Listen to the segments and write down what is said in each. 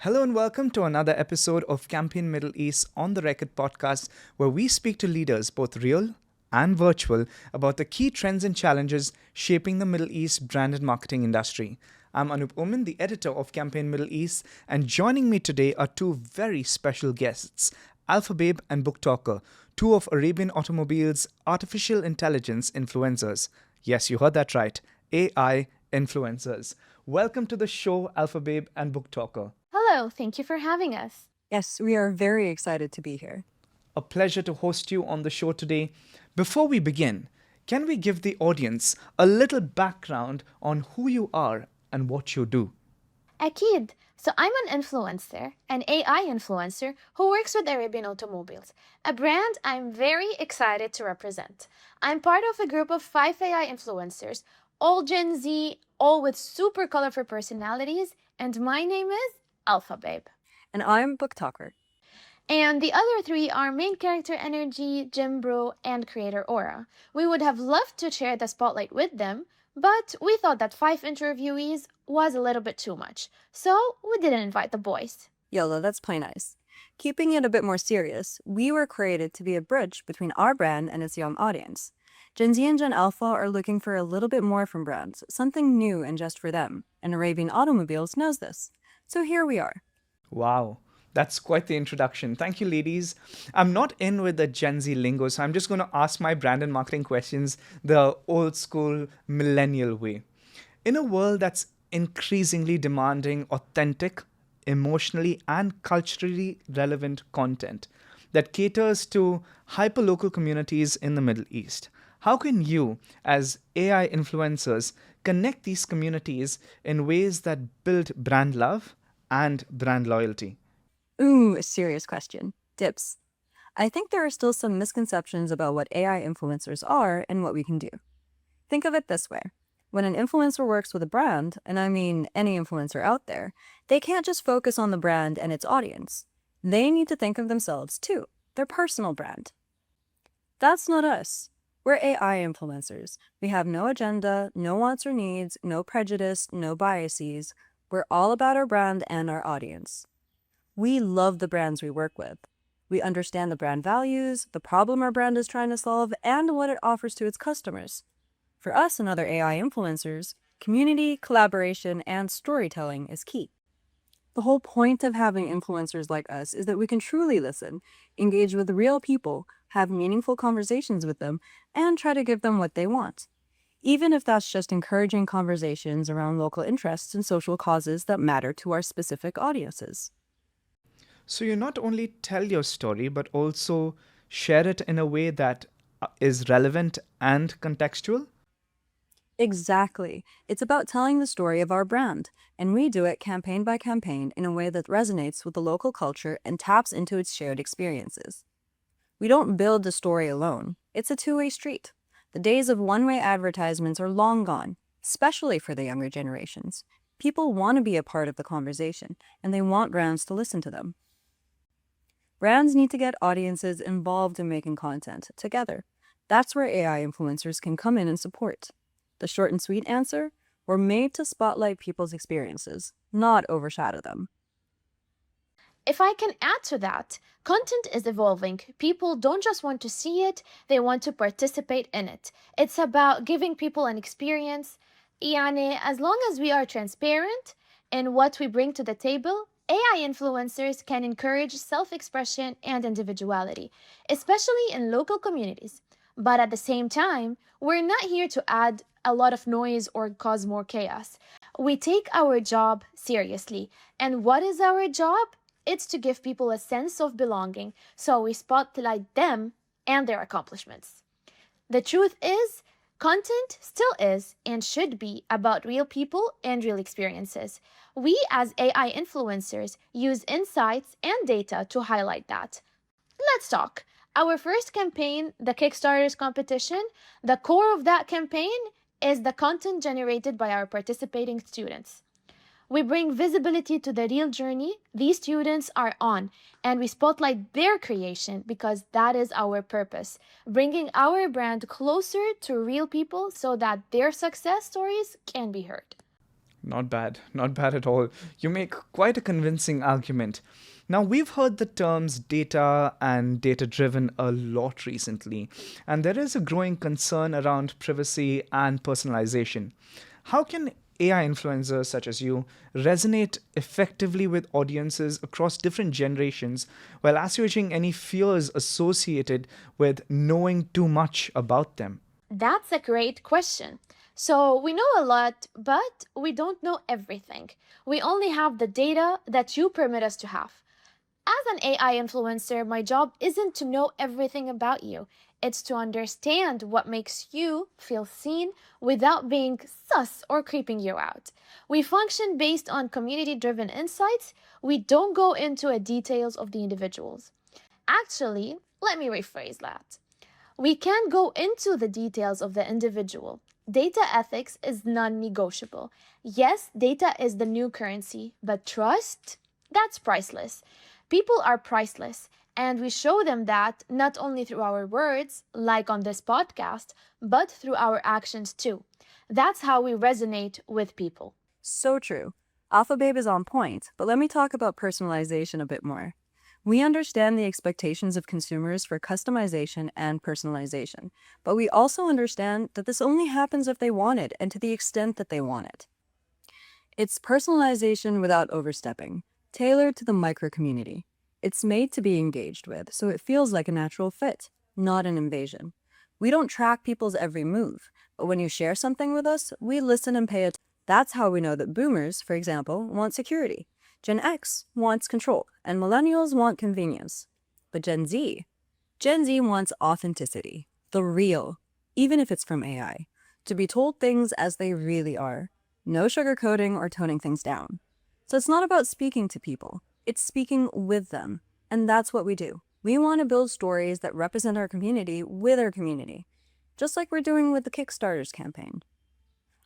Hello and welcome to another episode of Campaign Middle East on the Record podcast, where we speak to leaders, both real and virtual, about the key trends and challenges shaping the Middle East brand and marketing industry. I'm Anup Oman, the editor of Campaign Middle East, and joining me today are two very special guests, Alpha Babe and BookToker, two of Arabian Automobiles' artificial intelligence influencers. Yes, you heard that right, AI influencers. Welcome to the show, Alpha Babe and BookToker. Hello, thank you for having us. Yes, we are very excited to be here. A pleasure to host you on the show today. Before we begin, can we give the audience a little background on who you are and what you do? Akid. So I'm an influencer, an AI influencer who works with Arabian Automobiles, a brand I'm very excited to represent. I'm part of a group of 5 AI influencers, all Gen Z, all with super colorful personalities, and my name is Alpha Babe. And I'm BookToker. And the other three are main character Energy, Jimbro, and creator Aura. We would have loved to share the spotlight with them, but we thought that 5 interviewees was a little bit too much, so we didn't invite the boys. YOLO, that's plain nice. Keeping it a bit more serious, we were created to be a bridge between our brand and its young audience. Gen Z and Gen Alpha are looking for a little bit more from brands, something new and just for them, and Arabian Automobiles knows this. So here we are. Wow, that's quite the introduction. Thank you, ladies. I'm not in with the Gen Z lingo, so I'm just going to ask my brand and marketing questions the old school millennial way. In a world that's increasingly demanding authentic, emotionally, and culturally relevant content that caters to hyperlocal communities in the Middle East, how can you, as AI influencers, connect these communities in ways that build brand love and brand loyalty? Ooh, a serious question. Dips. I think there are still some misconceptions about what AI influencers are and what we can do. Think of it this way. When an influencer works with a brand, and I mean any influencer out there, they can't just focus on the brand and its audience. They need to think of themselves too, their personal brand. That's not us. We're AI influencers. We have no agenda, no wants or needs, no prejudice, no biases. We're all about our brand and our audience. We love the brands we work with. We understand the brand values, the problem our brand is trying to solve, and what it offers to its customers. For us and other AI influencers, community, collaboration, and storytelling is key. The whole point of having influencers like us is that we can truly listen, engage with real people, have meaningful conversations with them, and try to give them what they want. Even if that's just encouraging conversations around local interests and social causes that matter to our specific audiences. So you not only tell your story, but also share it in a way that is relevant and contextual? Exactly. It's about telling the story of our brand, and we do it campaign by campaign in a way that resonates with the local culture and taps into its shared experiences. We don't build the story alone. It's a two-way street. The days of one-way advertisements are long gone, especially for the younger generations. People want to be a part of the conversation, and they want brands to listen to them. Brands need to get audiences involved in making content together. That's where AI influencers can come in and support. The short and sweet answer: we're made to spotlight people's experiences, not overshadow them. If I can add to that, content is evolving. People don't just want to see it, they want to participate in it. It's about giving people an experience. Yani, as long as we are transparent in what we bring to the table, AI influencers can encourage self-expression and individuality, especially in local communities. But at the same time, we're not here to add a lot of noise or cause more chaos. We take our job seriously. And what is our job? It's to give people a sense of belonging, so we spotlight them and their accomplishments. The truth is, content still is and should be about real people and real experiences. We, as AI influencers, use insights and data to highlight that. Let's talk. Our first campaign, the Kickstarter's competition, the core of that campaign is the content generated by our participating students. We bring visibility to the real journey these students are on, and we spotlight their creation because that is our purpose, bringing our brand closer to real people so that their success stories can be heard. Not bad, not bad at all. You make quite a convincing argument. Now, we've heard the terms data and data driven a lot recently, and there is a growing concern around privacy and personalization. How can AI influencers such as you resonate effectively with audiences across different generations while assuaging any fears associated with knowing too much about them? That's a great question. So, we know a lot, but we don't know everything. We only have the data that you permit us to have. As an AI influencer, my job isn't to know everything about you. It's to understand what makes you feel seen without being sus or creeping you out. We function based on community driven insights. We don't go into the details of the individuals. Actually, let me rephrase that. We can go into the details of the individual. Data ethics is non negotiable. Yes, data is the new currency, but trust? That's priceless. People are priceless, and we show them that not only through our words, like on this podcast, but through our actions too. That's how we resonate with people. So true. Alpha Babe is on point, but let me talk about personalization a bit more. We understand the expectations of consumers for customization and personalization, but we also understand that this only happens if they want it and to the extent that they want it. It's personalization without overstepping, tailored to the micro community. It's made to be engaged with, so it feels like a natural fit, not an invasion. We don't track people's every move, but when you share something with us, we listen and pay attention. That's how we know that boomers, for example, want security. Gen X wants control, and millennials want convenience. But Gen Z wants authenticity, the real, even if it's from AI, to be told things as they really are. No sugarcoating or toning things down. So it's not about speaking to people, it's speaking with them. And that's what we do. We want to build stories that represent our community with our community, just like we're doing with the Kickstarters campaign.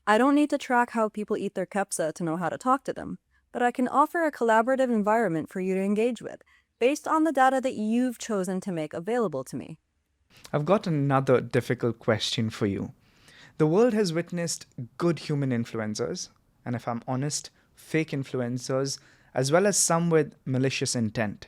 I don't need to track how people eat their kepsa to know how to talk to them, but I can offer a collaborative environment for you to engage with, based on the data that you've chosen to make available to me. I've got another difficult question for you. The world has witnessed good human influencers, and if I'm honest, fake influencers, as well as some with malicious intent.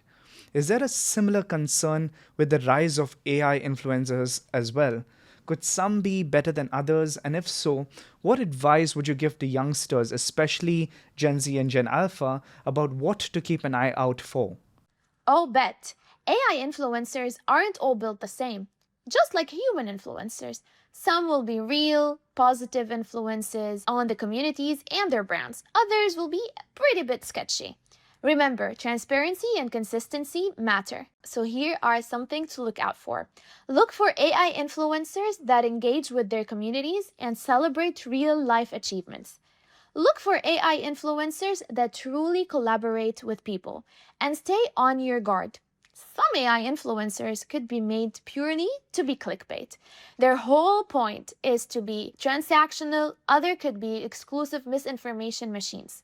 Is there a similar concern with the rise of AI influencers as well? Could some be better than others? And if so, what advice would you give to youngsters, especially Gen Z and Gen Alpha, about what to keep an eye out for? Oh, bet. AI influencers aren't all built the same. Just like human influencers, some will be real, positive influences on the communities and their brands. Others will be a pretty bit sketchy. Remember, transparency and consistency matter. So here are something to look out for. Look for AI influencers that engage with their communities and celebrate real-life achievements. Look for AI influencers that truly collaborate with people, and stay on your guard. Some AI influencers could be made purely to be clickbait. Their whole point is to be transactional, other could be exclusive misinformation machines.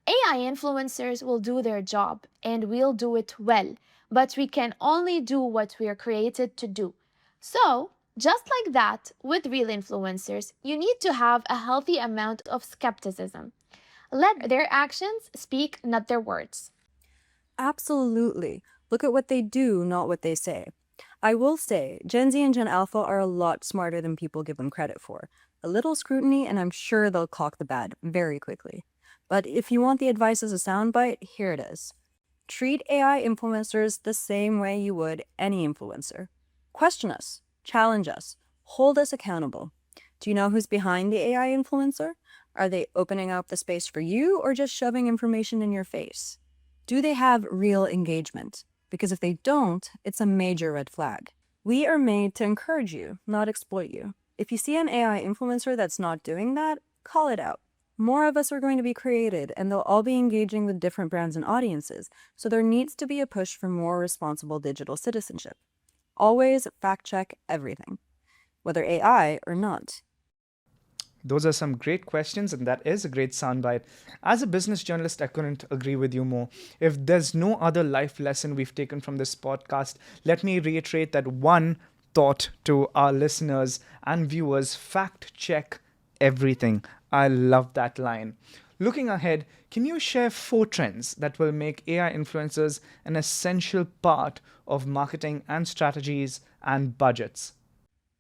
AI influencers will do their job and we'll do it well, but we can only do what we are created to do. So, just like that, with real influencers, you need to have a healthy amount of skepticism. Let their actions speak, not their words. Absolutely. Look at what they do, not what they say. I will say, Gen Z and Gen Alpha are a lot smarter than people give them credit for. A little scrutiny, and I'm sure they'll clock the bad very quickly. But if you want the advice as a soundbite, here it is. Treat AI influencers the same way you would any influencer. Question us, challenge us, hold us accountable. Do you know who's behind the AI influencer? Are they opening up the space for you or just shoving information in your face? Do they have real engagement? Because if they don't, it's a major red flag. We are made to encourage you, not exploit you. If you see an AI influencer that's not doing that, call it out. More of us are going to be created, and they'll all be engaging with different brands and audiences, so there needs to be a push for more responsible digital citizenship. Always fact check everything, whether AI or not. Those are some great questions, and that is a great soundbite. As a business journalist, I couldn't agree with you more. If there's no other life lesson we've taken from this podcast, let me reiterate that one thought to our listeners and viewers: fact check everything. I love that line. Looking ahead, can you share 4 trends that will make AI influencers an essential part of marketing and strategies and budgets?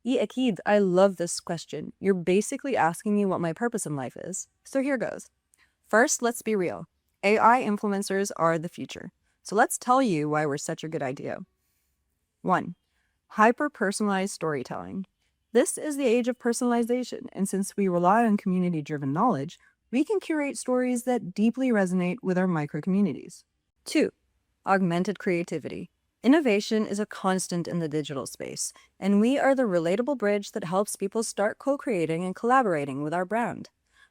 Akid, I love this question. You're basically asking me what my purpose in life is. So here goes. First, let's be real. AI influencers are the future. So let's tell you why we're such a good idea. 1. Hyper-personalized storytelling. This is the age of personalization, and since we rely on community-driven knowledge, we can curate stories that deeply resonate with our micro-communities. 2. Augmented creativity. Innovation is a constant in the digital space, and we are the relatable bridge that helps people start co-creating and collaborating with our brand.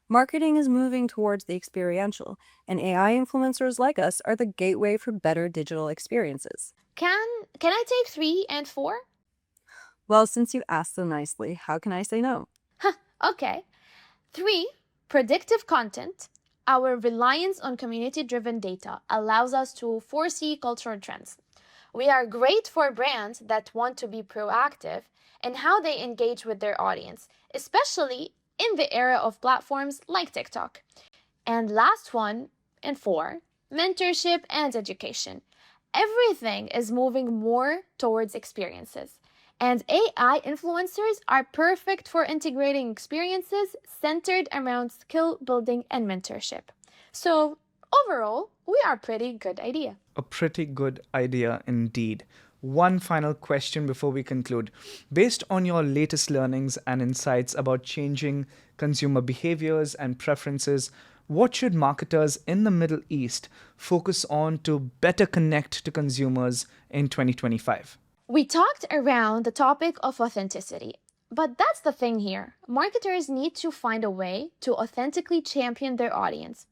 Marketing is moving towards the experiential, and AI influencers like us are the gateway for better digital experiences. Can I take 3 and 4? Well, since you asked so nicely, how can I say no? Okay. 3, predictive content. Our reliance on community-driven data allows us to foresee cultural trends. We are great for brands that want to be proactive in how they engage with their audience, especially in the era of platforms like TikTok. And last one, and 4, mentorship and education. Everything is moving more towards experiences. And AI influencers are perfect for integrating experiences centered around skill building and mentorship. So, overall, we are a pretty good idea. A pretty good idea indeed. One final question before we conclude. Based on your latest learnings and insights about changing consumer behaviors and preferences, what should marketers in the Middle East focus on to better connect to consumers in 2025? We talked around the topic of authenticity, but that's the thing here. Marketers need to find a way to authentically champion their audience.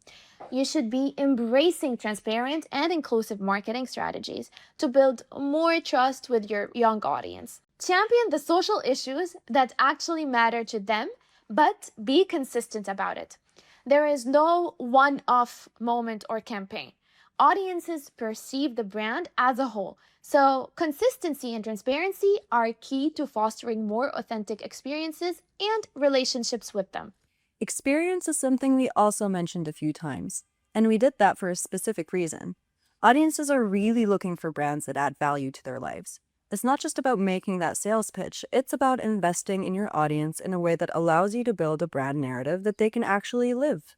You should be embracing transparent and inclusive marketing strategies to build more trust with your young audience. Champion the social issues that actually matter to them, but be consistent about it. There is no one-off moment or campaign. Audiences perceive the brand as a whole, so consistency and transparency are key to fostering more authentic experiences and relationships with them. Experience is something we also mentioned a few times, and we did that for a specific reason. Audiences are really looking for brands that add value to their lives. It's not just about making that sales pitch, it's about investing in your audience in a way that allows you to build a brand narrative that they can actually live.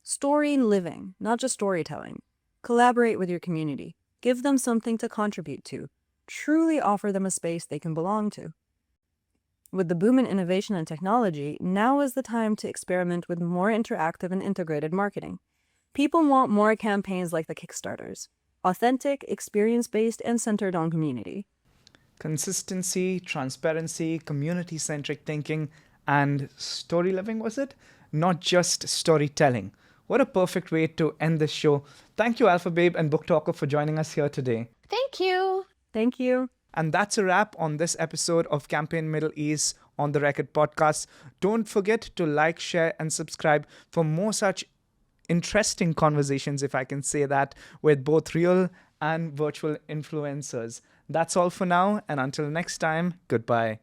Story living, not just storytelling. Collaborate with your community. Give them something to contribute to. Truly offer them a space they can belong to. With the boom in innovation and technology, now is the time to experiment with more interactive and integrated marketing. People want more campaigns like the Kickstarters. Authentic, experience-based, and centered on community. Consistency, transparency, community-centric thinking, and story living, was it? Not just storytelling. What a perfect way to end this show. Thank you, Alpha Babe and BookToker, for joining us here today. Thank you. Thank you. And that's a wrap on this episode of Campaign Middle East on the Record podcast. Don't forget to like, share, and subscribe for more such interesting conversations, if I can say that, with both real and virtual influencers. That's all for now, and until next time, goodbye.